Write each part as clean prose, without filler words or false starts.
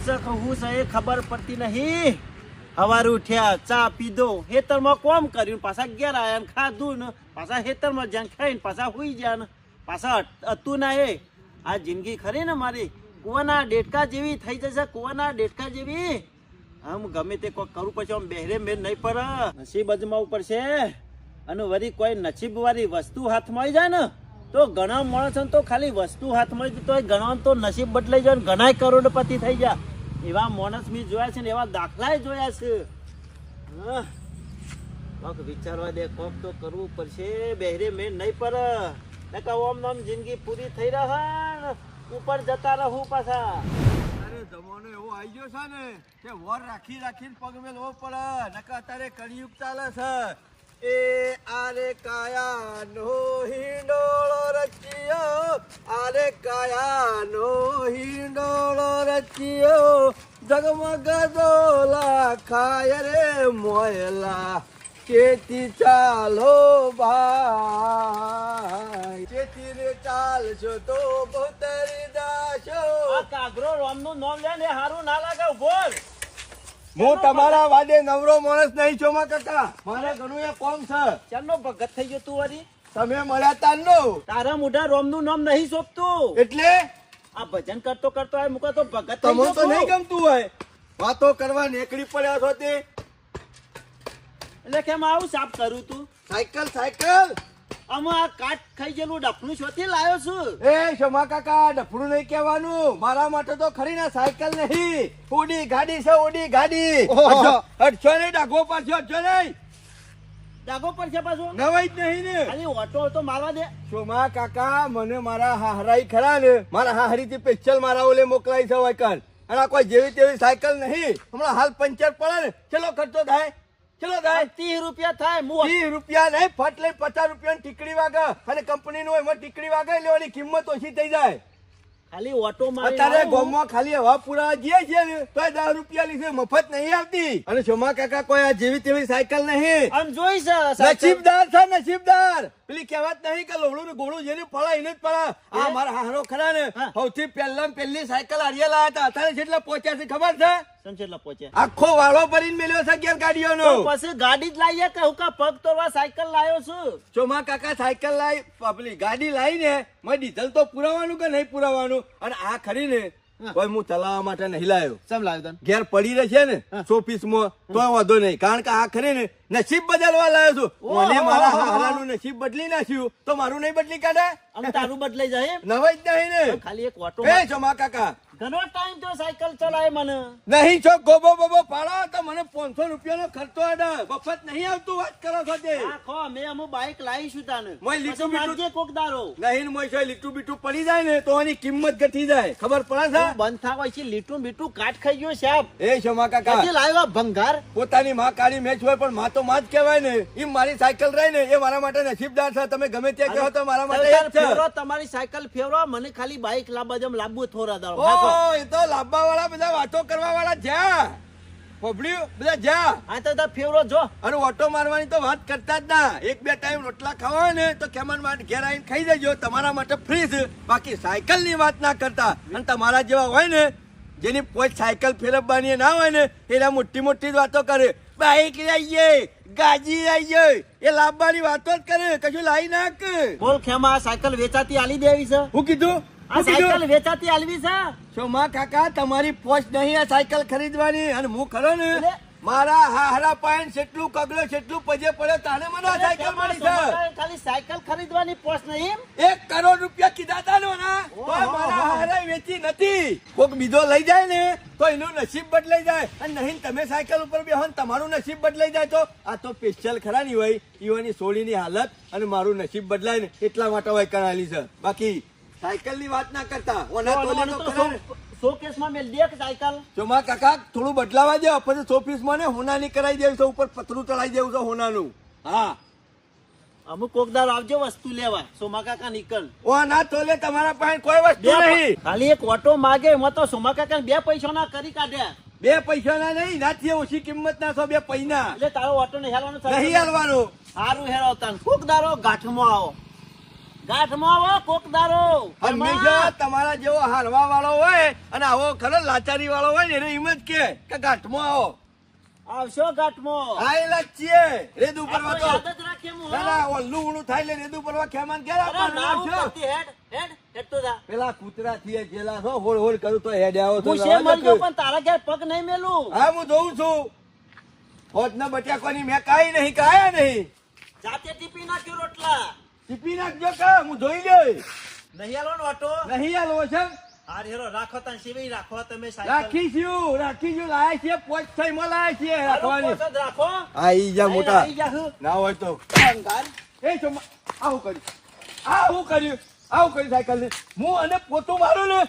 છે કે હું છે એ ખબર પડતી નહીં. સવારે ઉઠ્યા, ચા પીધો, ખેતરમાં કોમ કર્યું, પાછા ઘેર આવ્યા ને ખાધું ને પાછા ખેતરમાં જ્યાં ખાઈને પાછા હુઈ ગયા ને પાછા હતું ના એ. આ જિંદગી ખરી ને મારી કુવાના ડેટકા જેવી થઈ જશે, કુવાના ડેટકા જેવી. આમ ગમે તે કોઈ કરવું પછી આમ બેહરે મેર નહીં પડે, નસીબ અજમાવવું પડશે. અને વળી કોઈ નસીબ વાળી વસ્તુ હાથમાં આવી જાય ને તો ઘણા માણસો તો ખાલી વસ્તુ હાથમાં આવી તો ઘણા તો નસીબ બદલાઈ જાય, ઘણા કરોડપતિ થઈ જાય. એવા માણસ મેં જોયા છે ને એવા દાખલા જોયા છે. કોક વિચારવા દે, કોક તો કરવું પડશે, બેહરે મેર નહીં પડે. ઓમ નામ જિંદગી પૂરી થઈ રહે ઉપર જતા રહું પાછા. જમાનો એવો આવી ગયો છે ને કે વર રાખી રાખીને પગ મેલવો પડે, નકા અત્યારે કળિયુગ ચાલે છે. એ આરે કાયા નો હિંડોળો રચ્યો, આરે કાયા નો હિંડોળો રચ્યો, જગમગ દોલા ખાય રે મોયલા, કેતી ચાલો ભાઈ, કેતી રે ચાલશો તો ભોતરી દાશો. કાગરો રોમ નું નામ લે ને હારું ના લાગે. બોલ, હું તમારા વાદે નવરો માણસ નહીં છો માં કાકા, મારે ઘણું એ કોમ છે. ચાલનો ભગત થઈ ગયો તું વળી. તમે મળ્યા તારનો તારા મોઢા રોમ નું નામ નહીં સોંપતું એટલે આ ભજન કરતો કરતો આ મુકા તો ભગત થઈ તમને ગયો તો નહીં ગમતું હોય વાતો કરવા નીકળી પડ્યા છો તે. એટલે કેમ આવું સાફ કરું તું? સાયકલ સાયકલ આમાં આ કાટ ખાઈ ગયેલું ડફનું શોથી લાયો છું. એ શમા કાકા ડફડું નહીં કહેવાનું, મારા માટે તો ખરી ને સાયકલ નહીં, ઉડી ગાડી છે, ઉડી ગાડી. અડશો નહીં, ડાઘો પાછો અડશો નહીં, ડાગો પર છે પાછો નવાઈ જ નહીં ને. ખાલી ઓટો તો મારવા દે. શોમા કાકા મને મારા હાહરાઈ ખરા ને, મારા હાહરી થી સ્પેશિયલ મારા ઓલે મોકલાઈ છે વાયકલ, અને આ કોઈ જેવી તેવી સાયકલ નહીં. હમણાં હાલ પંચર પડે ને ચલો ખર્ચો થાય, ચલો થાય 30 રૂપિયા થાય. 30 રૂપિયા નહીં, ફટ લઈને 50 રૂપિયાની ટીકડી વાગે, અને કંપની નું એમાં ટીકડી વાગે લેવાની કિંમત ઓછી થઈ જાય. ખાલી ઓટો મારી અત્યારે ગામમાં ખાલી હવા પુરા જઈએ છે ને તો 10 રૂપિયા લીધે મફત નહીં આવતી. અને શોમા કાકા કોઈ આ જેવી તેવી સાયકલ નહીં, આમ જોઈ છે નસીબદાર છે, નસીબદાર. પેલી કહેવત નહીં કે લોહડું ને ગોળું જેને પડા એને જ પડા. આ મારા હારો ખરા ને સૌથી પહેલી સાયકલ હારીએ લાયા હતા, અત્યારે જેટલા પહોંચ્યા છે ખબર છે? સંચેલા પહોંચ્યા. આખો વાળો ભરીને મેલ્યો છે ઘેર ગાડીઓનો. પછી ગાડી જ લાવીએ કે હું કા પગ તોડવા સાયકલ લાવ્યો છું. શોમા કાકા સાયકલ લાવી, પેલી ગાડી લાવીને મેં ડીઝલ તો પુરાવાનું કે નહીં પુરાવાનું, અને આ ખરી ને કોઈ હું ચલાવવા માટે નહીં લાવ્યો. સમ લાવ્યો તને? ઘેર પડી રહે છે ને શોપીસમાં તો વાંધો નહીં, કારણ કે આ ખરી ને નસીબ બદલવા લાવ્યો છું. મને મારા હારાનું નસીબ બદલી નાખ્યું તો મારું નહીં બદલી કાઢે? આમ તારું બદલાઈ જાય એમ? નવાઈ જ નહીં ને. ખાલી એક ઓટો એ શોમા કાકા ઘણો ટાઈમ તો સાયકલ ચલાય મને નહીં છો ગોબો બોબો પાડો તો મને 500 રૂપિયાનો ખર્ચો આડે, મફત નહીં આવતું. વાત કરો છો તે? આખો મે અમુ બાઈક લાવીશું તાને મોય લીટું પછી મારજે કોક દારો. નહીં મોય છે લીટું બીટું પડી જાય ને તો એની કિંમત ઘટી જાય, ખબર પડે છે? બંધ થાવ છે લીટું બીટું કાટ ખાઈ ગયો સાહેબ. એ શોમા કાકા પછી લાવ્યા ભંગાર. પોતાની માં કાળી મેચ હોય પણ માં તો માં જ કહેવાય ને. એમ મારી સાયકલ રહી ને એ મારા માટે નસીબદાર છે. તમે ગમે ત્યાં કહો તો મારા માટે એક છે. ફેરો તમારી સાયકલ ફેરો, મને ખાલી બાઈક લાવવા જમ લાવવું થોડા દાડો. ઓ એ તો લાવવા વાળા બધા વાતો કરવા વાળા જ્યાં પબડ્યું બધા જ્યાં આ તો ફેરો જો. અને ઓટો મારવાની તો વાત કરતા જ ના. એક બે ટાઈમ રોટલા ખાવા હોય ને તો ખેમન માં ઘેર આવીને ખાઈ જજો, તમારા માટે ફ્રી છે. બાકી સાયકલ ની વાત ના કરતા. અને તમારા જેવા હોય ને જેની પોચ સાયકલ ફેરવવાની ના હોય ને એના મોટી મોટી જ વાતો કરે, બાઈક લાવીએ, ગાજી લાવીએ, એ લાવવાની વાતો જ કરે, કશું લાવી નાખ. બોલ ખેમા આ સાયકલ વેચાતી આલી દેવી છે? હું કીધું? આ સાયકલ વેચાતી આલવી છે? શોમા કાકા તમારી પોચ નહીં આ સાયકલ ખરીદવાની. અને હું ખરો ને મારા હારા પાયન જેટલું કગલો જેટલું પજે પડે તાને મને આ સાયકલ મળી છે. ખાલી સાયકલ ખરીદવાની પોસ નહીં? 1 કરોડ રૂપિયા કીધા તા ને મારા હારા વેચી નથી. કોક બીજો લઈ જાય ને તો એનું નસીબ બદલાઈ જાય, અને નહીં તમે સાયકલ ઉપર બેહો ને તમારું નસીબ બદલાઈ જાય તો આ તો સ્પેશિયલ ખરા ની હોય ઈવાની સોળીની હાલત અને મારું નસીબ બદલાય ને એટલા માટે હોય કરાયેલી છે. બાકી સાયકલ ની વાત ના કરતા. ઓના તોલે તો ખરા ને શોકેસ માં મેલ દે સાયકલ. જોમા કાકા થોડું બદલાવા દે, પછી શોપીસ માં ને હોનાની કરાવી દેવું છે, ઉપર પતરું ચડાવી દેવું છે હોનાનું. હા અમુક કોકદાર આવજો વસ્તુ લેવા. સોમા કાકા નીકળ. ઓ ના તોલે તમારા પાસે કોઈ વસ્તુ નહીં. ખાલી એક ઓટો માગે એમાં તો સોમા કાકા 2 પૈસા ના કરી કાઢ્યા. 2 પૈસા ના નહીં, નાથી ઓછી કિંમત ના છો 2 પૈના. એટલે તારો ઓટો નહીં હાલવાનો? નહીં હાલવાનું. સારું હેરાવતા કોકદારો ગાંઠમાં આવો. ગાંઠમાં આવો કોકદારો હંમેશા તમારા જેવો હારવા વાળો હોય અને આવો ખરો લાચારી વાળો હોય ને એને એમ જ કે ગાંઠમાં આવો. આવશો ગાંઠમાં આયેલા જ છીએ રેદુ પરવા તો. યાદ જ રાખીએ હું, ના ના ઓલું ઊણું થાય એટલે રેદુ પરવા ખેમાન ક્યારે અરે આપવાનું નાવું આવશો? કરતી હેડ હેડ હેડ તો જા. પેલા કૂતરા થઈએ જેલા છો હોળ હોળ કરું તો હેડ આવો તો હું છે મળજો પણ તારા ઘેર પગ નહીં મેલું. હા હું જોઉં છું. હોજના બટાકાની મેં કાઈ નહીં કાયા નહીં. જાતે ટીપી નાખ્યો રોટલા. ટીપી નાખજો કે હું જોઈ લઈ. નહીં આલો નો ઓટો. નહીં આલો છે. હાર હેરો રાખો તને સિવાય રાખો તમે રાખીશું લાયા છીએ પોચ થઈ માં લાયા છીએ રાખવાની. રાખો આઈ જા મોટા આઈ જા હું. ના હોય તો ભંગાર. એ છો આવું કર્યું સાયકલ ને હું અને પોતું મારું ને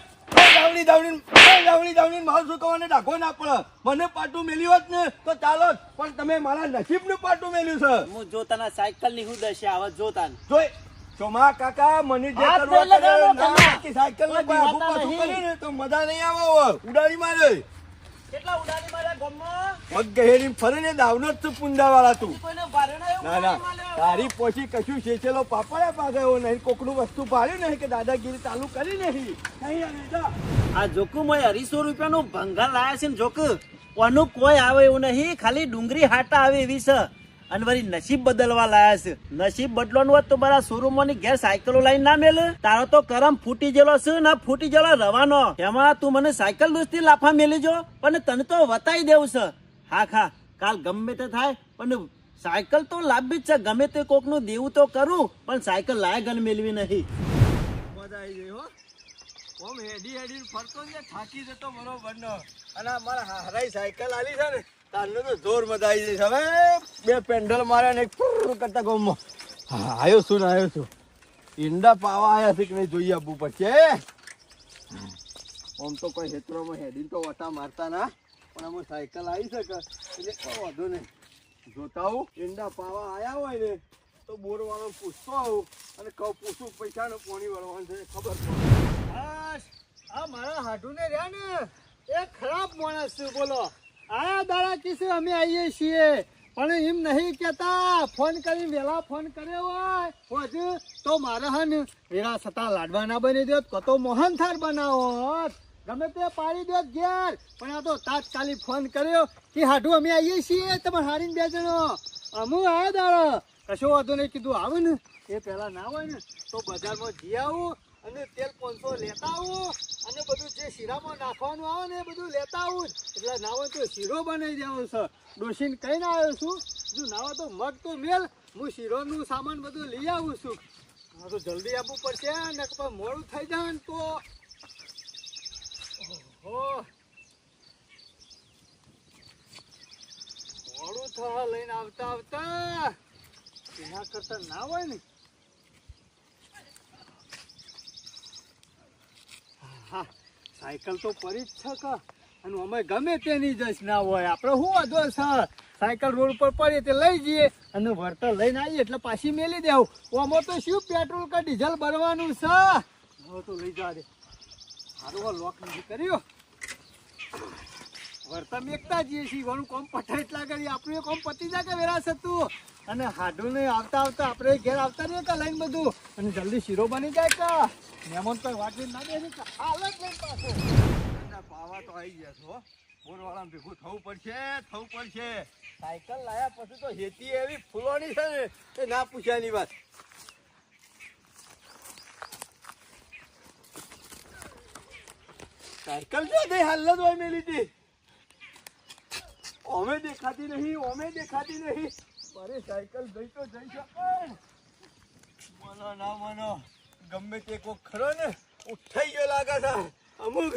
દાવણી મારું શું કહેવાને ડાઘો ના પડે. મને પાટું મેલ્યું હોત ને તો ચાલો પણ તમે મારા નસીબ નું પાટું મેલ્યું છે. હું જો તને સાયકલ ની હું દશા આવે જો તાન જોઈ ચોમા કાકા મને જે હાથ કરવા નહીં લગાડો કરે, ના, તમે. કે સાયકલ ને કોઈ આઘું દીવાતા પાછું નહીં. કરે ને તો મજા નહીં આવે. ઉડાડી મારે કેટલા ઉડાડી માર્યા ગમમાં. પગ ગહેરી ફરે ને દાવનો જ પુંડા વાળા તું. કોઈને ભારે ના એવું ના ના ઉડાડી માર્યો. તારી પછી કશું શેચેલો પાપડ્યા પાસે એવો નહીં કોકનું વસ્તુ પાડ્યું નહીં કે દાદાગીરી ચાલુ કરી નહીં. નહીં આવે જા. આ જોકુ મોય 250 રૂપિયાનું ભંગાર લાયા છે ને જોકુ ઓનું કોઈ આવે એવું નહીં, ખાલી ડુંગળી હાટા આવે એવી છે અને વળી નસીબ બદલવા લાયા છે. નસીબ બદલવાનું હોત તો મારા શોરૂમની ઘેર સાયકલો લઈને ના મેલે. તારો તો કરમ ફૂટી ગયેલો છે ને ફૂટી ગયેલો રવાનો. એમાં તું મને સાયકલ દોસ્તી લાફા મેલી જો પણ તને તો વતાઈ દેવું છે. હા કાલ ગમે તે થાય પણ સાયકલ તો લાવવી જ છે. ગમે તે કોકનું દેવું તો કરું પણ સાયકલ લાય ગન મેળવી નહીં. મજા આવી ગઈ હો. ઓમ હેડી ફરતો ને થાકી જતો બરોબર નો. અને આ મારા હારાઈ સાયકલ આલી છે ને તારનો તો જોર મજા આવી જશે. હવે બે પેન્ડલ માર્યા ને એક પુર કરતા ગોમમાં આવ્યો છું. ઈંડા પાવા આવ્યા છે કે નહીં જોઈએ આપવું પડશે. આમ તો કોઈ હેતરોમાં હેડીને તો વટા મારતા ના પણ આમાં સાયકલ આવી શકે એટલે કોઈ વાંધો નહીં. જોતા આવું ઈંડા પાવા આવ્યા હોય ને તો બોર વાળો પૂછતો આવું અને કહું પૂછું પૈસા ને પાણી વળવાનું છે ખબર પડે. બસ આ મારા હાડુને રહ્યા ને એ ખરાબ માણસ છે. બોલો આયા દાડા કિસે અમે આવીએ છીએ પણ એમ નહીં કેતા ફોન કરી વેલા ફોન કર્યો હોય હજુ તો મારે હે ને વેરા સતા લાડવા ના બની દો કતો મોહન થાળ બનાવો ગમે તે પાડી દો ઘેર. પણ આ તો તાત્કાલિક ફોન કર્યો કે હાડું અમે આવીએ છીએ તમે હારીને 2 જણો અમુ આયા દાડા કશો વાંધો નહીં કીધું આવે ને એ પેલા ના હોય ને તો બજારમાં જઈ આવું અને તેલ 500 લેતા આવું અને બધું જે શીરામાં નાખવાનું આવે ને એ બધું લેતા આવું એટલે ના હોય તો શીરો બનાવી દેવો છે. ડોસીને કહીને આવ્યો છું જો ના હોય તો મગ તો મેલ હું શીરોનું સામાન બધું લઈ આવું છું. હા તો જલ્દી આપવું પડશે ને પછી મોડું થઈ જાય ને તો મોડું થવા લઈને આવતા એના કરતા ના હોય ને. હા સાયકલ તો પડી જ છે કે અને અમે ગમે તેની જશ ના હોય આપણે શું વાંધો છે. સાયકલ રોડ પર પડી તે લઈ જઈએ અને વળતર લઈને આવીએ એટલે પાછી મેલી દેવું. આમાં તો શું પેટ્રોલ કે ડીઝલ ભરવાનું છે. હવે તો લઈ જવા દે. સારું લોક નથી કર્યો વળતર મેકતા જઈએ છીએ. ઘણું કોમ પટાય એટલા કરી આપણું કોમ પતી જાય કે વેરાશ હતું અને હાડું ને આવતા આપણે ઘેર આવતા રહીએ કે લઈને બધું અને જલ્દી શીરો બની જાય કે મહેમાન પર વાટી ના દે કે હાલત લઈને પાછો પાવા તો આવી ગયા છો. બોરવાળા ભેગું થવું પડશે. સાયકલ લાયા પછી તો હેતી એવી ફૂલોની છે ને એ ના પૂછ્યાની વાત. સાયકલ છે દે હાલ જ હોય મેલી હતી. ઓમે દેખાતી નહીં. અરે સાયકલ જઈ તો જઈ શકે. મનો ના મનો ગમે તે કોક ખરો ને ઉઠાઈ ગયો લાગે છે અમુક.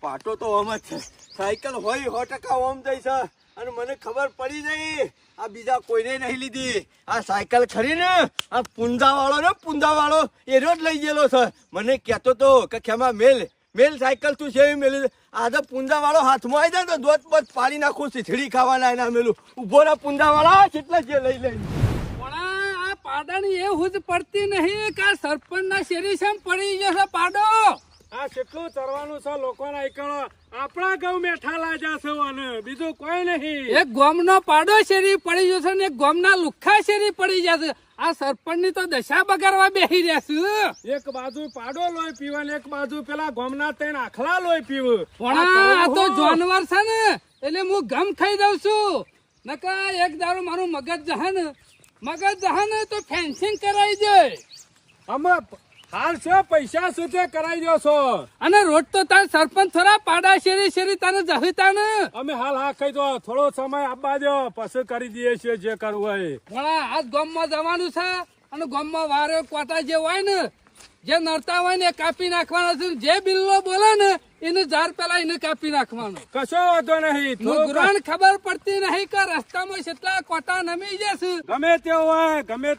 પાટો તો ઓમ જ છે. સાયકલ હોય 100% ઓમ જઈ છે અને મને ખબર પડી જઈ આ બીજા કોઈને નહીં લીધી. આ સાયકલ ખરી ને આ પુંજા વાળો એ રોજ લઈ ગયેલો છે. મને કહેતો તો કે ખેમા મેલ સાયકલ તું છે મેલી. આજે પુંજા વાળો હાથમાં આવી જાય તો દોત બત પાડી નાખું શીથડી ખાવાના એના મેલું ઉભો ના પુંજા વાળા કેટલા જે લઈ પાડાની એ હુજ પડતી નહીં કે સરપંચ ના શેરી સામે પડી જશે પાડો. આ કેટલું ચરવાનું છે લોકોના એકણો આપણા ગૌ મેઠા લાજા છે અને બીજું કોઈ નહીં. એક ગોમનો પાડો શેરી પડી જશે ને એક ગોમના લુખ્ખા શેરી પડી જશે. આ સરપંચની તો દશા બગાડવા બેસી રહ્યા છે. એક બાજુ પાડો લોહી પીવે ને એક બાજુ પેલા ગોમના ત્રણ આખલા લોહી પીવે. પણ આ તો જાનવર છે ને એટલે હું ગમ ખાઈ દઉં છું. નકા એક દારૂ મારું મગજ જહે ને તો ફેન્સિંગ કરાવી દે. અમે હાલ છે પૈસા સુધે કરાવી દો છો. અને રોજ તો તાર સરપંચ થોડા પાડા શેરી તને જહીતા ને. અમે હાલ હા કહી દો થોડો સમય આપવા દો પછી કરી દઈએ છીએ જે કરવું હોય. પણ આજ ગામમાં જવાનું છે અને ગામમાં વારે કોટા જે હોય ને જે નડતા હોય ને એ કાપી નાખવાના છે. જે બિલ્લો બોલે ને એને ઝાડ પેલા એને કાપી નાખવાનો. કશો વાંધો નહીં. નુકરાન ખબર પડતી નહીં કે રસ્તામાં કેટલા કોટા નમી જશે. ગમે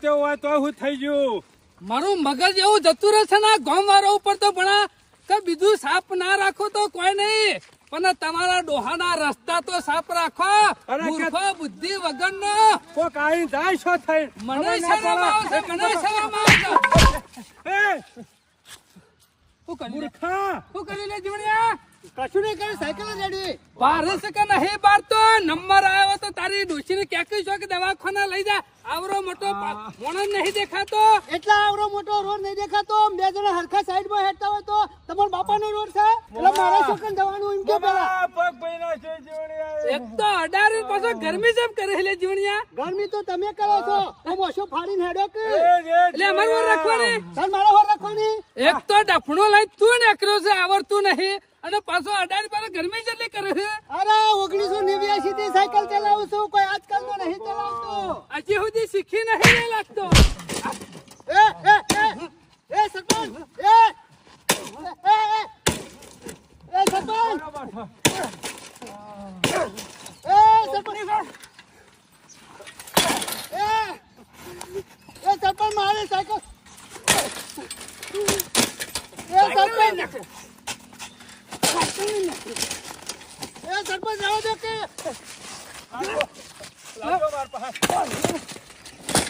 તેવું હોય તો હું થઈ ગયું. મારું મગજ એવું જતું રહેશે ને ગામ વાળા ઉપર તો ભણા કે બીજું સાફ ના રાખો તો કોઈ નહીં પણ તમારા ડોહાના રસ્તા તો સાફ રાખો. મૂર્ખો બુદ્ધિ વગરનો કોક આઈ જાય છો થઈ. મને શરમ આવશે, મને શરમ આવશે. શું કર્યું? મૂર્ખા શું કર્યું લે જીવણિયા? કશું નહીં કરે, સાયકલ જ રેડી. બારસ કે નહીં બારતો નંબર આવ્યો તો તારી ડોશીને ક્યાંક છો કે દવાખાના લઈ જા. આવરો મોટો મોણસ નહીં દેખાતો. એટલા આવડો મોટો રોડ નહીં દેખાતો. બે જણા હરખા સાઈડમાં હેડતા હોય તો તમારા બાપાનો રોડ છે એટલે મારા છોકરાને જવાનું એમ કે પેલા પગ ભઈના છે જીવણિયા. એક તો અડારી પાછો ગરમી જેમ કરે લે જીવણિયા. ગરમી તો તમે કરો છો. હું ઓછો ફાડીને હેડો કે એટલે અમારે વાર રાખવાની. તાર મારા હોર રાખવાની. એક તો ડફણો લઈ તું નીકળ્યો છે આવડતું નહીં અને પાછો અડારી પાસે ગરમી જેટલી કરે છે. અરે 1989 થી સાયકલ ચલાવું છું. કોઈ આજકાલ તો નહીં ચલાવતો. હજી સુધી શીખી નહીં એ લાગતો. એ સરપંચ એ સરપંચ સરપંચ મારે સાયકલ સરપંચ આવો દો કે લાગો માર પાસે.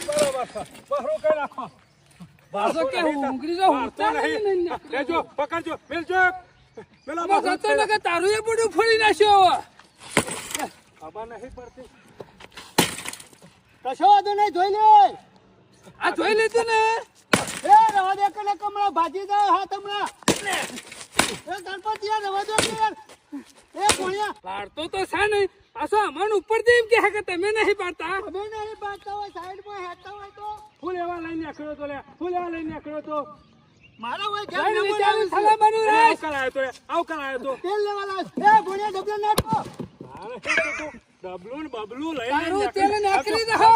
બરોબર છે. બહરો કઈ નાખો. પાછો કે ઊંઘરી જો વારતો નહીં. લેજો પકડજો મેલજો. પેલા અમાર જતો ને કે તારું એ બધું ફોડી નાખ્યો. ખબર નહીં પડતી. કશો વાંધો નહીં, જોઈ લે. આ જોઈ લીધું ને એ રવા દે કે કમળા ભાજી જાય હાથ હમણાં. એ સરપંચ યાર રવા દો કે યાર. એ કોણિયા પાડતો તો છે નહીં પાછો અમન ઉપરથી એમ કે તમે નહીં પાડતા. અમે નહીં બાંધતા હોય સાઈડમાં હેડતા હોય તો ફૂલ એવા લઈને નીકળ્યો તો લે. ફૂલ એવા લઈને નીકળ્યો તો. મારા હોય કેમ જઈને નંબર વિચારું આવે છે? થલા બનું રે. આવ કરાયો તો. આવ કરાયો તો. તેલ લેવા લાવ. એ ભોણિયા ડબલો નાખો. અરે તું ડબલું ને બબલું લઈને તારું નીકળી. તેલ નાખી દે હો.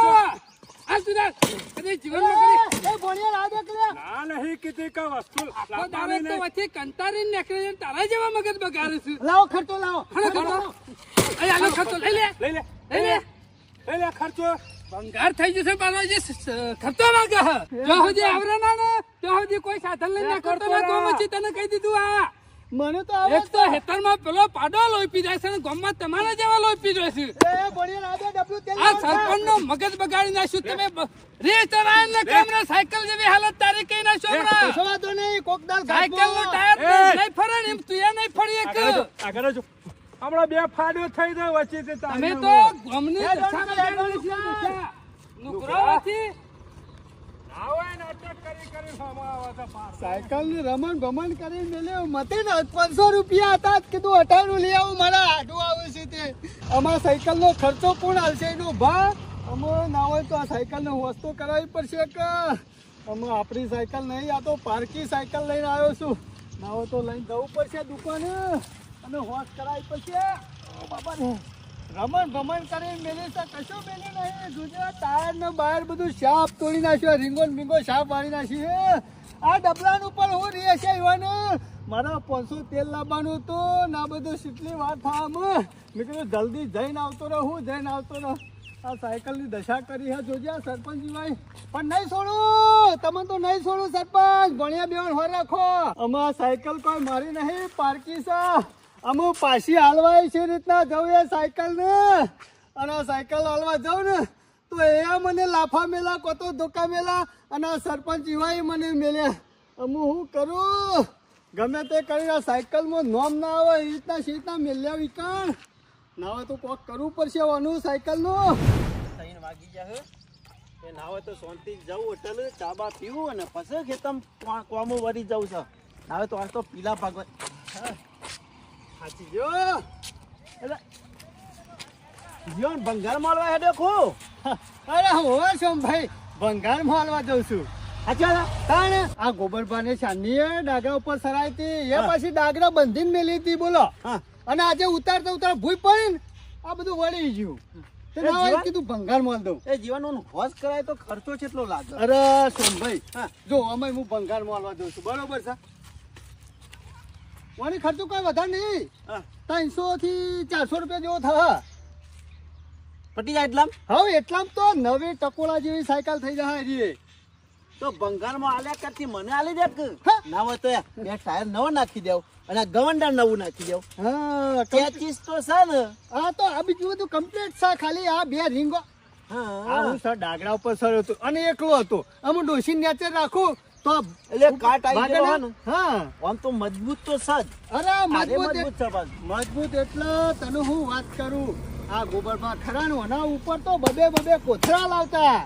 આ સુધા કદી જીવનમાં કરી એ ભોણિયા રાહ દે કે ના નહીં કીધી કે વસ્તુ તો લાવવાની તારે તો નહીં. વચ્ચે કંટારીને નીકળે છે. તારા જેવા મગજ બગાડે છે. લાવો ખર્ચો લાવો. હણો ખર્ચો. અહીં આનો ખર્ચો લઈ લે. લઈ લે. લઈ લે. લઈ લે ખર્ચો. ભંગાર થઈ જશે પાછો જે ખર્ચો માંગે છે. જો સુધી આવરે ના ને તો સુધી કોઈ સાધન લઈને ના કરતો ના તો પછી તને કહી દીધું. આ મને તો આવે એક તો હેતરમાં પેલો પાડો લોહી પી જાય છે અને ગામમાં તમારા જેવા લોહી પી જાય છે. એ ભોણિયા રાહ દે ડબલું તેલ આ લાવો. સરપંચ નો મગજ બગાડી નાખ્યું. તમે રેસ ચલાવીને ને કામરે સાયકલ જેવી હાલત તારી કઈ નાખ્યો હમણાં. કશો વાંધો નહીં, કોક દાળ સાયકલ નું ઘાટમાં. ટાયર નહીં ફરે ને એમ તું એ નહીં ફરી એક. આગળ જો. હમણાં બે ફાડ્યો થઈ જાય વચ્ચે તમે તો ગામની દશા બગાડવાની છે દશા. નુકરાવાથી ના હોય નાટક કરી હમણાં આવે છે પાર. સાયકલ ની રમણ ભમણ કરીને મેલ્યો. મતે ને 500 રૂપિયા હતા જ કીધું 98 લઈ આવું. મારા આડું આવે છે તે અમારા સાયકલ નો ખર્ચો કોણ હાલશે એનો ભા. અમે ના હોય તો આ સાયકલ ને વસ્તુ કરાવવી પડશે કે અમે આપણી સાયકલ નહીં, આ તો પાર્કી સાયકલ લઈને આવ્યો છું. ના હોય તો લઈને જવું પડશે દુકાને અને હોશ કરાવવી પડશે. ઓ બાબા ને રમણ ભમણ કરીને મેલે છે કશું મેલે નહીં. ગુજરાત ટાયર ને બાયર બધું શાપ તોડી નાખ્યો. રીંગો ને બીંગો શાપ વાળી નાખી. આ ડબલાનું પર હું રહે છે યુવાને. મારા 500 તેલ લાવવાનું હતું ના બધું કેટલી વાર થાય. મેં કીધું જલ્દી જઈને આવતો રહું જઈને આવતો રહું. આ સાયકલની દશા કરી હે જોજે આ સરપંચ ભાઈ. પણ નહીં છોડું તમે તો નહીં છોડું સરપંચ. ભણ્યા બેવણ હોર રાખો. આમાં સાયકલ કોઈ મારી નહીં પાર્કી છે. અમે પાછી હાલવાય છે રીતના જવું એ સાયકલ ને અને સાયકલ હાલવા જાઉં ને તો એ મને લાફા મેલા કોતો ધોકા મેલા અને આ સરપંચ જીવાય મને મેલ્યા. અમે હું કરું ગમે તે કરીને સાયકલમાં નોમ ના આવે એ રીતના સીટના મેલ્યા વિકણ ના હોય તો કોક કરવું પડશે આનું સાયકલનું. 3 વાગી ગયા એ ના હોય તો શાંતિ જવું હોટલ ચાબા પીવું અને પછી ખેતમ કોમો વળી જવું છે. ના હોય તો આજ તો પીલા ભાગવા સાચી જો એટલે જીવન ભંગાર મારવા હેડે ખો. અરે હોવા છો ભાઈ ભંગાર મારવા જઉં છું. અચ્છા તાણે આ ગોબરભાને ચાંદીએ ડાગરા ઉપર સરાઈ હતી એ પછી ડાગરા બંધીને મેલી હતી બોલો. હા અને આજે ઉતારતા ઉતાર ભૂઈ પડી ને આ બધું વળી ગયું. તે ના હોય કીધું ભંગાર માર દઉં. એ જીવનનો હોશ કરાય તો ખર્ચો કેટલો લાગે. અરે સોમભાઈ હા જો અમે હું ભંગાર મારવા જઉં છું બરોબર છે. વળી ખર્ચો કઈ વધારે નહીં હા 300 થી 400 રૂપિયા જેવો થશે. પટી જાય એટલામ હવે એટલામ તો નવી ટકોલા જેવી સાયકલ થઈ જાય હજી. તો ભંગારમાં આલ્યા કરતી મને આલી દે કે હા. ના હોય તો બે ટાયર નવો નાખી દેવ અને આ ગવંડા નવું નાખી દેવ. હા પેચીસ તો છે ને. આ તો આ બીજું બધું કમ્પ્લીટ છે ખાલી આ બે રીંગો આ હા હું સર ડાગરા ઉપર સર હતો અને એકલો હતો અમે ડોસી નેચર રાખું તો એટલે કાટ આવી ભાગે ગયો ને? ને. હા આમ તો મજબૂત તો છે જ. અરે અરે મજબૂત મજબૂત છે પાછું. મજબૂત એટલે તને હું વાત કરું આ ગોબરમાં ખરા ને એના ઉપર તો બબે કોથળા લાવતા.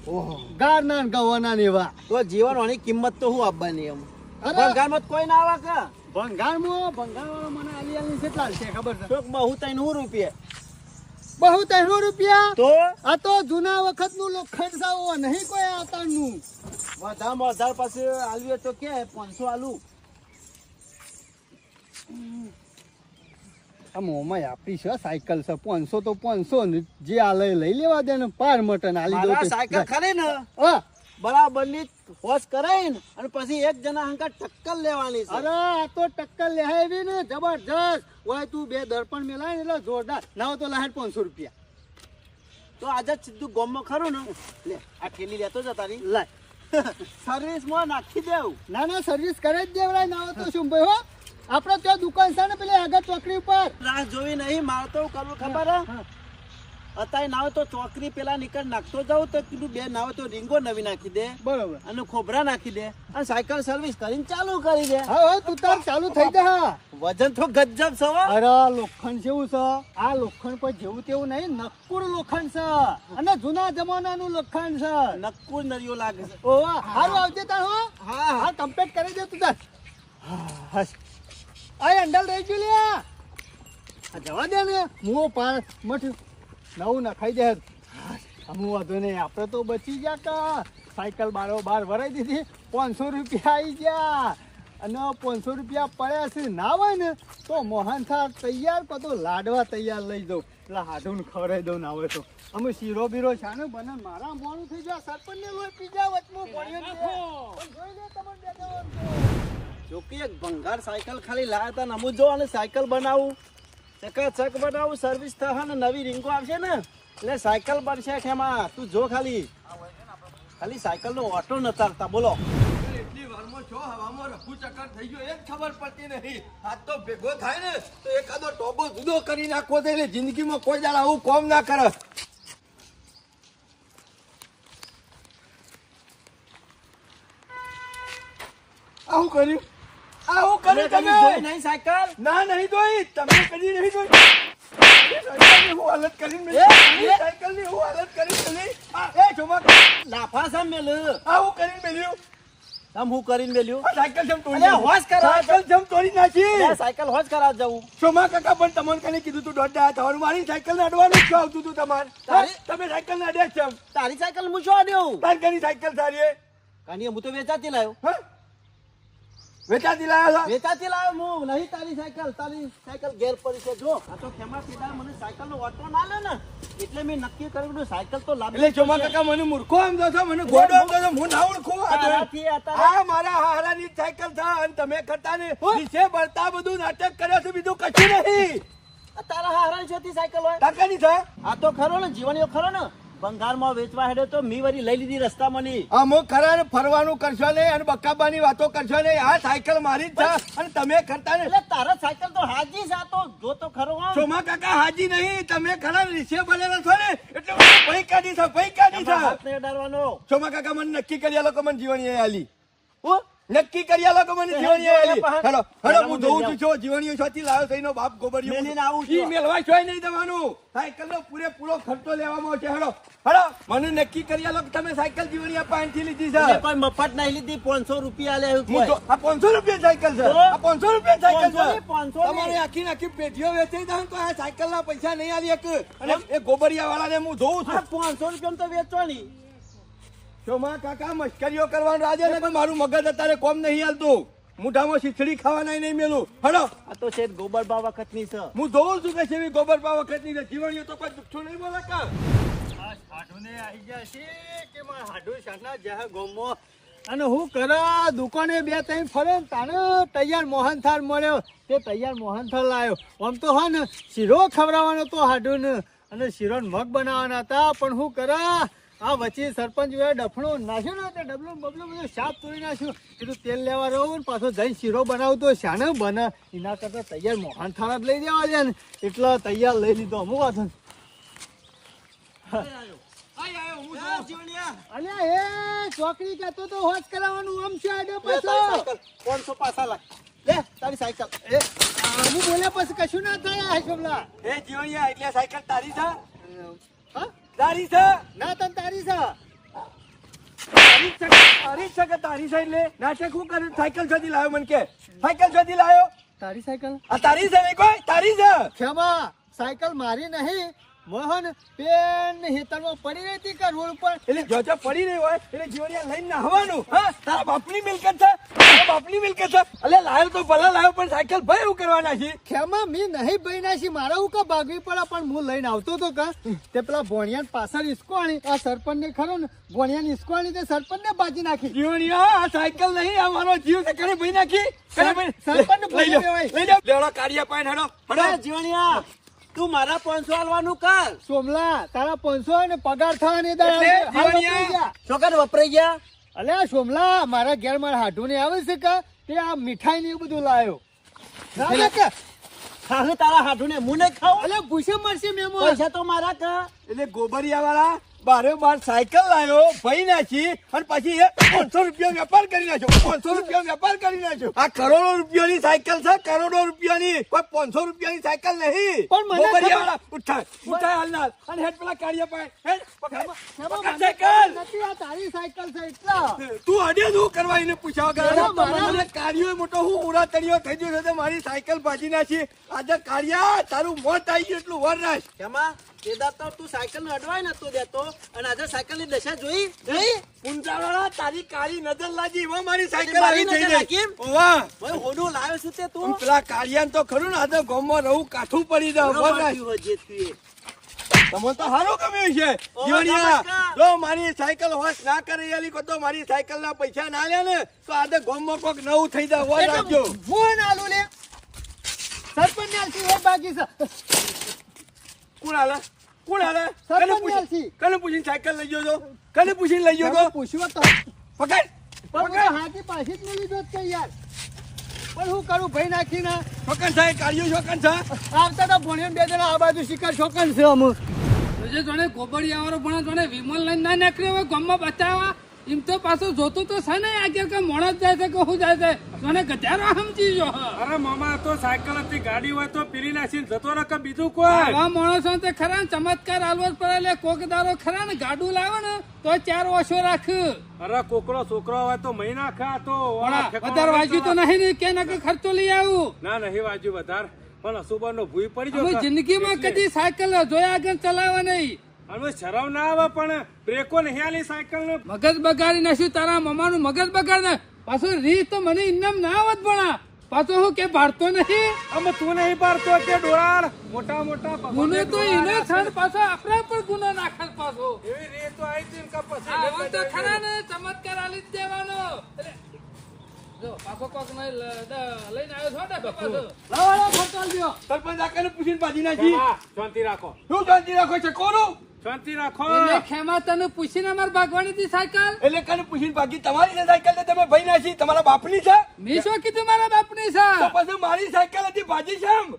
ઓહો ગારના ને ગવાના ને એવા તો જીવનની કિંમત તો હું આપવાની એમ. અરે ભંગારમાં તો કોઈ ના આવે કે ભંગારવાળો મને આલી કેટલા છે ખબર છે? ચોક બહુ 300 રૂપિયા બહુ 300 રૂપિયા. તો આ તો જૂના વખત નું લોખંડ સાવો નહીં કોઈ આતાનું. વધારમાં વધારે પાસે આલવી તો કે 500 આલુ. આ મોમાં આપણી છે સાયકલ છે 500 તો 500 ને જે આ લઈ લેવા દે ને પાર મટન આલી દો મારા સાયકલ ખરી ને હા બરાબર ની હોશ કરાઈને અને પછી એક જણા હંકા ટક્કર લેવાની છે. અરે આ તો ટક્કર લેહાવી ને જબરજસ્ત હોય તું બે દર્પણ મેલાય ને એટલે જોરદાર ના હોય તો લાહેટ 500 રૂપિયા તો આજે જ સીધું ગોમમાં ખરું ને લે આ ઠેલી લેતો જતા રહી લાય. સર્વિસમાં નાખી દેવું. ના સર્વિસ કરે જ દેવરાય ના હોય તો શું ભાઈ હો આપણે ત્યાં દુકાન છે ને પેલી આગળ ચોકડી ઉપર રાહ જોવી નહીં મારે તો કરવું ખબર હે અત્યારે ના હોય તો ચોકરી પેલા નીકળ નાખતો જાઉં તો કીધું બે ના હોય તો રીંગો નવી નાખી દે બરોબર અને ખોબરા નાખી દે અને સાયકલ સર્વિસ કરીને ચાલુ કરી દે. હા તું તાર ચાલુ થઈ જા. વજન તો ગજબ છે હો. અરે લોખંડ જેવું છે આ લોખંડ પર જેવું તેવું નહીં નક્કુર લોખંડ છે અને જૂના જમાનાનું લોખંડ છે. નક્કુર નરિયો લાગે છે. ઓ હારું આવજે તાર હો હા હા કમ્પ્લીટ કરી દે તું તાર. હસ આ અંડલ રહી ગયું લ્યા આ જવા દે ને મુઓ પાર મઠ્યું નવું નખાઈ દે. અમુ વાંધો નહીં આપણે તો બચી ગયા કા સાયકલ બાર વરાઈ દીધી 500 રૂપિયા આવી ગયા અને 500 રૂપિયા પડ્યા છે ના હોય ને તો મોહન થાળ તૈયાર કદો લાડવા તૈયાર લઈ દઉં એટલે હાડું ખવડાવી દઉં ના હોય તો અમે શીરો બીરો છાને બને મારા મોડું થઈ જાય સરપંચ ને લોહી પીજા વચમાં પડ્યો છે. પણ જોઈ લે તમને બે જણ તો. જોકે એક ભંગાર સાયકલ ખાલી લાયા હતા ને અમુ જો અને સાયકલ બનાવું ચકાચક બનાવું સર્વિસ થશે ને નવી રીંગો આવશે ને એટલે સાયકલ બનશે એમાં તું જો ખાલી સાયકલ નો ઓટો નતારતા બોલો. એટલી વારમાં છો હવામાં રફુ ચક્કર થઈ ગયો એક ખબર પડતી નહીં. હાથ તો ભેગો થાય ને તો એકાદો ટોબો જુદો કરી નાખવો દે એટલે જિંદગીમાં કોઈ દાડા આવું કોમ ના કરે. આવું કર્યું તમે તમે જોઈ નહીં સાયકલ ના નહીં જોઈ તમે કદી નહીં જોઈ સાયકલની હું હાલત કરીને મેલી. સાયકલની હું હાલત કરીને મેલી. એ જોમાં લાફા સામ મેલ આવું કરીને મેલ્યું. તમ હું કરીને મેલ્યું આ સાયકલ જેમ તોડી અલ્યા, હોશ કરાવ. સાયકલ જેમ તોડી નાખી. સાયકલ હોજ કરાવ જવું. સોમા કાકા પણ તમને કને કીધું તું દોઢ દાડા થવાનું મારી સાયકલ ને અડવાનું શું આવતું તું તમારે તારી- તમે સાયકલ ને અડ્યા છે તારી સાયકલ હું શું આડ્યો તાર કની સાયકલ સારી હે? કાની હું તો વેચાતી લાવ્યો હા? વેચાતી લાયા છો? વેચાતી લાવ્યો હું નહીં તારી સાયકલ ઘેર પડી છે જો આ તો ખેમા સીધા મને સાયકલ નો ઓટો ના લે ને એટલે મેં નક્કી કર્યું કે સાયકલ તો લાવી એટલે સોમા કાકા મને મૂર્ખો સમજો છો મને ગોડો સમજો છો હું ના ઓળખું આ તો. તારાથી અત્યારે આ મારા હારાની સાયકલ છે અને તમે કરતા ને નીચે બળતા બધું નાટક કર્યો છે બીજું કશું નહીં. તારા હારા છે સાયકલ હોય તાકાની છે આ તો ખરો ને જીવનીઓ ખરો ને બંગાળમાં વેચવા હેડ્યો તો મી વરી લઈ લીધી રસ્તામાં ની અમુક ખરા ને ફરવાનું કરશો નહીં અને બક્કાબાની વાતો કરશો નહીં. આ સાયકલ મારી જ છે અને તમે કરતા ને એટલે તારા સાયકલ તો હાજી છે આ તો જો તો ખરો આમ. સોમા કાકા હાજી નહીં તમે ખરા રીસે બનેલા છો ને એટલે ભઈ કાઢી છે હાથ ને અડાડવાનો સોમા કાકા મને નક્કી કરી આ લોકો મને જીવન એ આલી હું નક્કી કરી આલો કે મને જીવણીઓ આલી. પાહા. હેલો હેલો હું જોઉં છું છો જીવણીઓ છોથી લાવ્યો છે એનો બાપ ગોબરિયો મેલીને આવું છું. ઈ મેલવા છોય નહીં દેવાનું. સાયકલનો પૂરેપૂરો ખર્ચો લેવામાં આવશે. હેલો હેલો મને નક્કી કરી આલો કે તમે સાયકલ જીવણીયા પાસેથી લીધી એટલે છે. કોઈ મફત નહીં લીધી 500 રૂપિયા લે એવું હું કોઈ. તો- આ 500 રૂપિયા સાયકલ છે. તો? આ 500 રૂપિયા સાયકલ 500 છે. ની, 500 ની. તમારે આખી નાખી પેઢીઓ વેચાઈ દઉં તો આ સાયકલના પૈસા નહીં આવી શકે. અને એ ગોબરિયા વાળાને હું જોઉં છું. આ 500 રૂપિયામાં તો વેચવાની. શોમા કાકા મશ્કરીઓ કરવાનું રાજે ને કે મારું મગજ અત્યારે કોમ નહીં હાલતું. મુઠામાં શીખડી ખાવાના નહીં મેલું. હલો આ તો શેઠ ગોબરબા વખતની છે. હું જોઉં છું કે સેવી ગોબરબા વખતની છે. જીવણીઓ તો કોઈ દુઃખો નહીં બોલે કા. હાડુને આવી જાય છે કે મારા હાડુ શાના જહે ગોમો અને હું કરા દુકાને બે ત્રણ ફરે ને તાને તૈયાર મોહનથાળ મળ્યો તે તૈયાર મોહનથાળ લાવ્યો આમ તો હા ને શીરો ખવડાવવાનો તો હાડુને અને શીરો ને મગ બનાવવાના હતા પણ હું કરા આ વચ્ચે સરપંચ વે ડફણો નાખ્યો ને તે ડબલું બબલું બધું શાક તોડી નાખ્યું કીધું તેલ લેવા રહું ને પાછો જઈને શીરો બનાવતો શાને બને એના કરતાં તૈયાર મોહનથાળ જ લઈ દેવા છે ને એટલે તૈયાર લઈ લીધો અમુક વાત અલ્યા એ ચોકડી કહેતો તો હોશ કરાવવાનું આમ છે આડો લે પાછો તારી સાયકલ 500 પાછા લાય. લે તારી સાયકલ. એ હું બોલ્યા પછી કશું ના થાય આ શોભલા એ જીવણીયા એટલે સાયકલ તારી છે. હા તારી છે. ના તન તારી છે તારી છે કે તારી છે એટલે નાટક હું કર્યું. સાયકલ શોધી લાવ્યો મને કે સાયકલ શોધી લાવ્યો. તારી સાયકલ આ તારી છે નહીં કોઈ તારી છે. ક્ષમા સાયકલ મારી નહીં મોહન પેન હેતરમાં પડી રહી હતી કે રોડ પર એટલે જો જો પડી રહી હોય એટલે જીવણીયા લઈને નાહવાનું. હા તારા બાપની મિલકત છે. તારા બાપની મિલકત છે. અલે લાવ્યો તો ભલે લાવ્યો પણ સાયકલ ભાઈ એવું કરવાના છે. ખેમા મી નહીં બન્યા છે મારા હું કા ભાગવી પડે પણ હું લઈને આવતો તો કા તે પેલા ભોણિયા પાછળ ઈસકોણી આ સરપંચ ને ખરો ને ભોણિયા ઈસકોણી તે સરપંચ ને બાજી નાખી જીવણીયા આ સાયકલ નહીં આ મારો જીવ છે. કરે ભાઈ નાખી કરે ભાઈ સરપંચને લઈ લો બોલાવ્યો હોય. લઈ લો લેવડો કાઢીએ પાઈન હેડો હેડો. અરે જીવણિયા તું મારા 500 આલવાનું કર. સોમલા તારા 500 ને પગાર થવાની દર એટલે હાલ વપરાઈ જીવણિયા. ગયા. છોકર વપરાઈ ગયા. અલ્યા સોમલા મારા ઘેર મારા હાડુ ને આવે છે કે તે આ મીઠાઈ ને એવું બધું લાવ્યો ના કે ખાહે તારા હાડુને હું નહીં ખાઉં. અલ્યા ભૂસે મરશે મેમો પૈસા તો મારા કર. એટલે ગોબરિયા વાળા બારે બાર સાયકલ લાવ્યો ભાઈ નાખી અને પછી એ 500 રૂપિયા વેપાર કરી નાખ્યો. 500 રૂપિયા વેપાર કરી નાખ્યો. આ કરોડો રૂપિયાની સાયકલ છે. કરોડો રૂપિયાની કોઈ 500 રૂપિયાની સાયકલ નહીં. પણ મને ગોબરિયા ખબર- વાળા ઉઠાય ઉઠાય હાલનાર અને હેડ પેલા કાઢીએ પાય હેડ પકડ. ખેમા, પકડ મને સાયકલ. નથી આ તારી સાયકલ છે એટલા તું અડે શું કરવા એને પૂછ્યા વગર? અરે મારા- મને કાઢ્યો મોટો હું ઉડા તળિયો થઈ ગયો છે તો મારી સાયકલ ભાજી નાખી. આજે કાઢ્યા તારું મોત આવી ગયું એટલું વર રાખ. કેમાં કેદાર તો તું સાયકલ ને અડવાય નતો દેતો અને આજે સાયકલ ની દશા જોઈ જોઈ. પુંજાવાળા તારી કાળી નજર લાગી એમાં મારી સાયકલ મારી આવી થઈ નજર ગઈ. લાગી? ઓવા ભાઈ હોડું લાવ્યો છું તે તું. પણ પેલા કાળિયાને તો ખરું ને આજે ગામમાં રહું કાઠું પડી જાવ બરોબર બરાબર. થયું હજી તું એ. તમને તો સારું ગમ્યું છે ઓ, જીવણિયા. નમસ્કાર. જો મારી સાયકલ હોશ ના કરી આલી કો તો મારી સાયકલ ના પૈસા ના લે ને તો આજે ગામમાં કોક નવું થઈ જાય વર રાખજો. ફોન આલુ લે સરપંચ ને આલસી હોય બાકી છે કોણ હાલે કોણ હાલે સરપંચ કને ન્યાલથી. કને પૂછીને સાયકલ લઈ ગયો છો કને પૂછીને લઈ ગયો ખેમા છો પૂછ્યું તો પકડ પણ પકડ હું હાથી પાછી જ મળી જોત કે યાર પણ હું કરું ભાઈ નાખીને છોકન છે કાઢ્યું છોકન છે. આવતા તો ભણ્યો બે જણા આ બાજુ શિકાર છોકન છે અમુક જે જોડે ગોબડિયા વાળો પણ જોડે વિમલ લઈને ના નીકળ્યો હોય ગામમાં બચાવવા એમ તો પાછું જોતું તો છે ને આગળ કે મોણસ જાય છે કે હું જાય છે જોડે ગધારો સમજી જો અરે મામા તો સાયકલ હતી ગાડી હોય તો પીલી નાખીને જતો રહે કે બીજું કોઈ આવા માણસો તે ખરા ને ચમત્કાર હાલવો જ પડે એટલે કોકદારો ખરા ને ગાડું લાવે ને તો 4 ઓછો રાખ અરે કોકરો છોકરો હોય તો મહિના ખા તો વધારે વાગ્યું તો નહીં ને કે નકર ખર્ચો લઈ આવું ના નહીં વાજ્યું વધારે પણ અસુબર નો ભૂઈ પડી અમે ગયો જિંદગીમાં કદી સાયકલ જોયા આગળ ચલાવવા નહીં અને શરમ ના આવે પણ બ્રેકો નહીં આલી સાયકલ ને મગજ બગાડી નાખ્યું તારા મમાનું મગજ બગાડ ને પાછું રીત તો મને ઇનામ ના આવત ભણા પાછો હું કે ભારતો નહીં અમે તું નહીં પાડતો કે ડોળાર મોટા મોટા ગુનો તો એને છે પાછો આપણા પર ગુનો નાખે પાછો એવી રીત તો આવી હતી ને કે પછી આવો તો ખરા ને ચમત્કાર આલી જ દેવાનો એટલે જો પાછો કોક નહીં લઈને આવ્યો છો ને પાછો લાવાળો ખર્ચાલ દ્યો સરપંચ આકાને પૂછીને ભાજી નાખી. હા, શાંતિ રાખો શું શાંતિ રાખો છે કોનું શાંતિ રાખો એને ખેમા તને પૂછીને અમાર ભાગવાની હતી સાયકલ એટલે કને પૂછીને ભાગી તમારી છે સાયકલ ને તમે ભાઈ નાખી તમારા બાપની છે મેં શું કીધું મારા બાપની તો છે પછી મારી સાયકલ હતી ભાજી છે એમ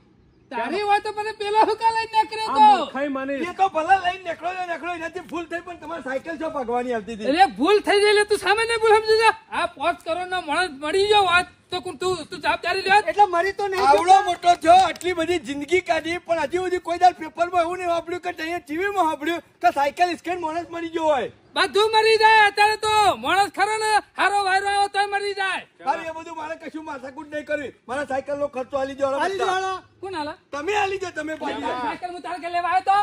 તારી વાત તો મને પેલો હુકા લઈને નીકળ્યો આ તો મૂર્ખાઈ મને એ તો ભલે લઈને નીકળો એનાથી ભૂલ થઈ પણ તમારી સાયકલ જો ભગવાની આવતી હતી એટલે ભૂલ થઈ ગઈ એટલે તું સામે નહીં ભૂલ સમજી જા આ 5 કરોડ નો માણસ મળી ગયો વાત તો તું જવાબદારી લે એટલે મરી તો નહીં આવડો મોટો થયો આટલી બધી જિંદગી કાઢી પણ હજી સુધી કોઈ દર પેપરમાં એવું નહીં વાપર્યું કે અહીંયા ટીવીમાં વાપર્યું કે સાયકલ સ્કેન માણસ મરી ગયો હોય બધું મરી જાય અત્યારે તો માણસ ખરો ને હારો વાયરો આવ્યો તોય મરી જાય અરે એ બધું મારે કશું માથાકૂટ નહીં કરવી મારા સાયકલ નો ખર્ચો આલી દો હાલી દો, હાલો. કોણ હાલા તમે આલી દો તમે પાછી સાયકલ હું તારા ઘેર લેવા આવ્યો તો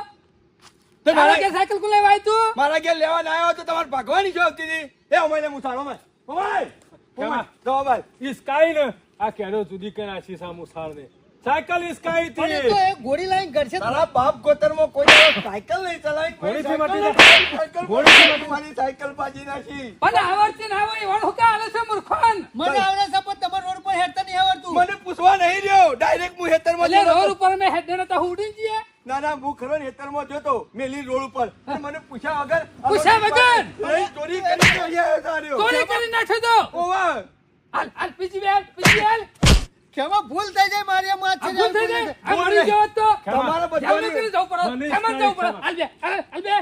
તો તારા મારા ઘેર સાયકલ કોણ લેવા આવ્યું તું મારા ઘેર લેવા ના આવ્યો તો તમારે ભાગવાની શું આવતી હતી એ અમારે મુસાડો કેમાં? તો ભાઈ ઇસ્કાઈ ને આ કેડો જુદી કર્યા છે સામુ સારને સાયકલ ઇસ્કાઈ પણ એ થી તો એ ઘોડી લાઈન ઘરશે તારા બાપ ગોતરમાં કોઈ દાડો સાયકલ નહીં ચલાવી ઘોડીથી કોઈ મટી સાયકલ ઘોડીથી નહીં. મારી સાયકલ પાછી નાખી પણ આવડતી ના હોય એવડ હુકા હાલે છે મૂર્ખોન મને આવડે છે પણ તમારા રોડ પર હેડતા નહીં આવડતું મને પૂછવા નહીં રહ્યો ડાયરેક્ટ હું હેતરમાં એટલે જતો. રોડ ઉપર મેં હેડ તો ઉડી જઈએ ના ના હું ખરો ને હેતરમાં જોતો મેલી રોડ ઉપર અને મને પૂછ્યા વગર પૂછ્યા વગર? નહીં, ચોરી કરી તો અહીંયા આવ્યો તાર્યો. ચોરી કરી નાખ્યો તો ઓવા. હાલ હાલ પીછી બેલ કેમાં ભૂલ થઈ જાય મારી આમ હાથ આ છે ભૂલ થઈ ગઈ આ મરી ગયો હોત તો તમારા જામને કરી બધાની જવું પડે મને કેમાં જવું પડે ઇસ્કાઈ હાલ બે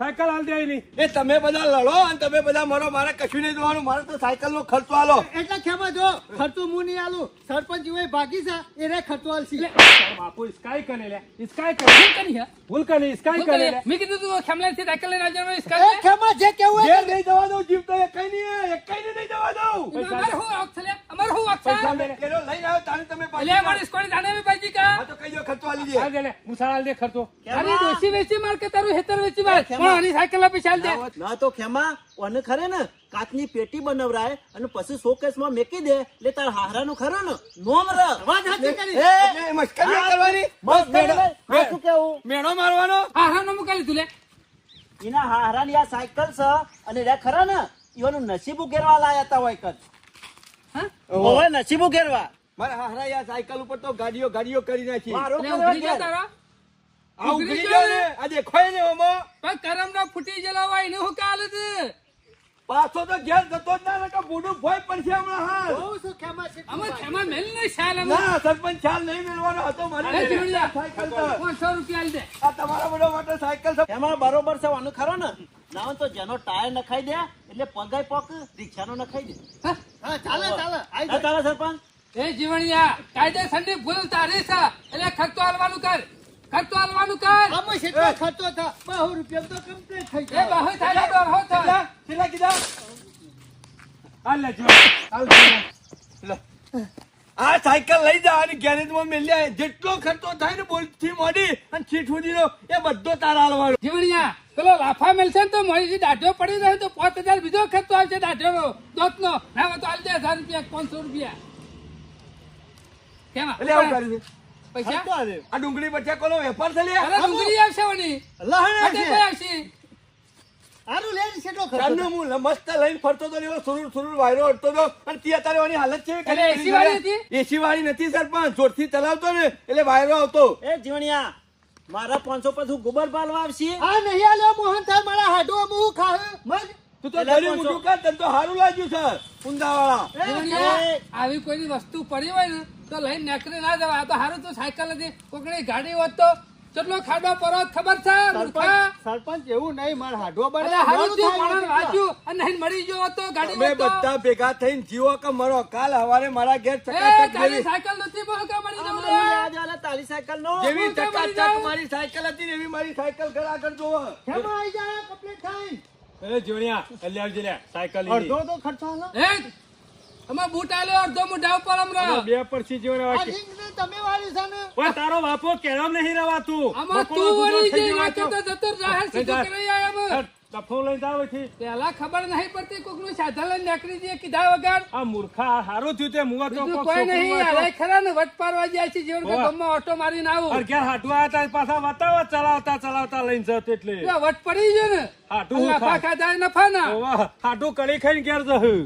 સાયકલ હાલ દે એની એ તમે બધા લડો અને તમે બધા મરો મારે કશું નહીં જોવાનું મારે તો સાયકલ નો ખર્ચો આલો એટલે ખેમા જો ખર્ચો હું નહીં આલું સરપંચ જેવો ભાગી છે એને ખર્ચો આલશી બાપુ ઇસ્કાઈ કરે લે ઇસ્કાઈ કરે ભૂલ કરી હે ભૂલ કરે ઇસ્કાઈ કરે લે મેં કીધું તું ખેમલાથી સાયકલ લઈને આવજો એ ઇસકા ખેમા જે કેવું ઘેર નહીં જવા દઉં જીવ તો એક નહીં જવા દઉં અમાર હું વાક છે અમાર હું વાક છે તમે કેરો લઈને આવ્યો તાણે તમે એટલે પાછી અમારી સ્કોડી જાણે મે પાજી કા આ તો કઈ જો ખર્ચો આલી દે હાલ દે લે મુસાળ હાલ દે ખર્ચો અરે દોશી વેચી માર કે તારું હેતર વેચી માર પણ આની સાયકલ ના પૈસા દે ના તો ખેમા ઓને ખરે ને કાચની પેટી બનાવરાય અને પછી શોકેસમાં મેકી દે એટલે તાર હારાનું ખરો ને નોમ ર વાત સાચી કરી એટલે એ મસ્કરી નહીં કરવાની મસ્ત મેળો. આ શું કેવું મેણો મારવાનો હા હા નો મુકાલી તું લે એના હારાની આ સાયકલ છે અને રે ખરા ને ઈવાનું નસીબ ઉઘેરવા લાયા તા હોય કદ હા હવે નસીબ ઉઘેરવા મારા હારા યાર સાયકલ ઉપર તો ગાડીઓ કરી નાખી મારો એટલે કરવા ઉઘરી ગયો ઘેર. તારા આ ઉઘરી ગયો ને આ દેખોય ને ઓમાં પણ કરમ ના ફૂટી ગયેલો હોય એને હું કાલે છે પાછો તો ઘેર જતો જ ના નકર બુડું ભોય પડશે હમણાં હાલ બહુ શું ખેમા છે અમે ખેમા મેલ નહીં સાલ અમે ના સરપંચ ખ્યાલ નહીં મેળવાનો હતો મારે અરે જીવડિયા. સાયકલ તો 500 રૂપિયા આલ દે આ તમારા બધા માટે સાયકલ છે એમાં બરોબર છે આનું ખરો ને ના હોય તો જેનો ટાયર નખાઈ દે એટલે પગાય પોક રિક્ષાનો નખાઈ દે હા? હા ચાલે ચાલે આઈ ના તારા સરપંચ એ જીવણિયા કાયદેસરની ભૂલ તારી છે એટલે ખર્ચો આલવાનું કર ખર્ચો આલવાનું કર આમાં કેટલો ખર્ચો થા 200 રૂપિયા તો કમ્પ્લીટ થઈ એ જાય બહુ થાય તો બહુ થાય કેટલા કીધા હાલ લે જો હાલ દે આ સાયકલ લઈ જા અને ગેરેજમાં મેલ્યા જેટલો ખર્ચો થાય ને બોલથી મોડી અને સીટ સુધીનો એ બધો તારા હાલવાનો જીવણિયા પેલો લાફા મેલશે ને તો મોડી દાઢો પડી જાય તો 5000 બીજો ખર્ચો આવશે દાઢોનો દોતનો ના હોય તો આલ દે 1000 રૂપિયા 500 રૂપિયા કેમાં એટલે આવું કર્યું છે પૈસા ખર્ચો આલે આ ડુંગળી બચ્ચા કોનો વેપાર છે લે અરે ડુંગળી આવશે ઓની લહણ અટે આવશે કોઈ આવશે આરું લે કેટલો ખર્ચો ચાલનો હું મસ્ત લઈને ફરતો તો એવો સુરુર વાયરો અડતો તો અને ત્યાં તારે એની હાલત છે એટલે AC વાળી હતી? એસી વાળી નથી સરપંચ જોરથી ચલાવતો ને એટલે વાયરો આવતો એ જીવણિયા મારા 500 પછી ગોબર પાલવા આવશે આ નહીં આલ્યો મોહન થાય મારા હાડો હું ખાવ મગ તું તો એટલે ગરીબ 500. ઊંધું કર તને તો સારું લાગ્યું છે ઊંધાવાળા જીવણિયા, આવી કોઈની વસ્તુ પડી હોય ને તો લઈને નીકળી ના જવાય આ તો હારું તો સાયકલ હતી કોકની ગાડી હોત તો કેટલો ખાડો પરો ખબર છે મૂર્ખા? સરપંચ એવું નહીં મારા હાડો બળે અરે હારું થયું માણસ વાંચ્યું અને નહીં મરી ગયો હોત તો ગાડી અમે હોત તો. બધા ભેગા થઈને જીવો કે મરો કાલ હવારે મારા ઘેર એ ચકાચક તારી જેવી સાયકલ નથી બોલ કે મરી જવું રે. લેવા દેવાના તારી સાયકલ નો જેવી હું કેમ મરી ચકાચક જાઉં? મારી સાયકલ હતી ને એવી મારી સાયકલ ઘર આગળ જોવો ખેમા આઈ જાય કમ્પ્લીટ થાય એ જોણિયા એટલે આવજે લે સાયકલ લીધી. અડધો તો ખર્ચો આલો એ અમે બૂટ આલ્યો અડધો મોઢા ઉપર હમણાં. બે પરથી જોણે આ રિંગ ને તમે વાળી છે ને ઓય તારો બાપો કેળો નહીં રવાતું આમાં બકોળો તું સુધરો વળી થઈ જઈ ગયો નાખે તો. તો જતો જાહેર સીધો જા. કરી આયા અમે. ડફો લઈને જાવ અહીંથી. પેલા ખબર નહીં પડતી કોકનું સાધન લઈને નીકળી જઈએ કીધા વગર આ મૂર્ખા હારું થયું તે મુવા તો બીજું કોક કોઈ છોકરું નહીં હતો. અરે ખરા ને વટ પારવા જાય છે જીવન હોવે. ગમમાં ઓટો મારીને આવું અરે ઘેર હાટવા હતા પાછા બતાવો ચલાવતા લઈને જત એટલે જો વટ પડી ગયો ને હાટું હું નફા ખા. ખાધા નફા ના ઓવા, હાટું કડી ખાઈને ઘેર જહું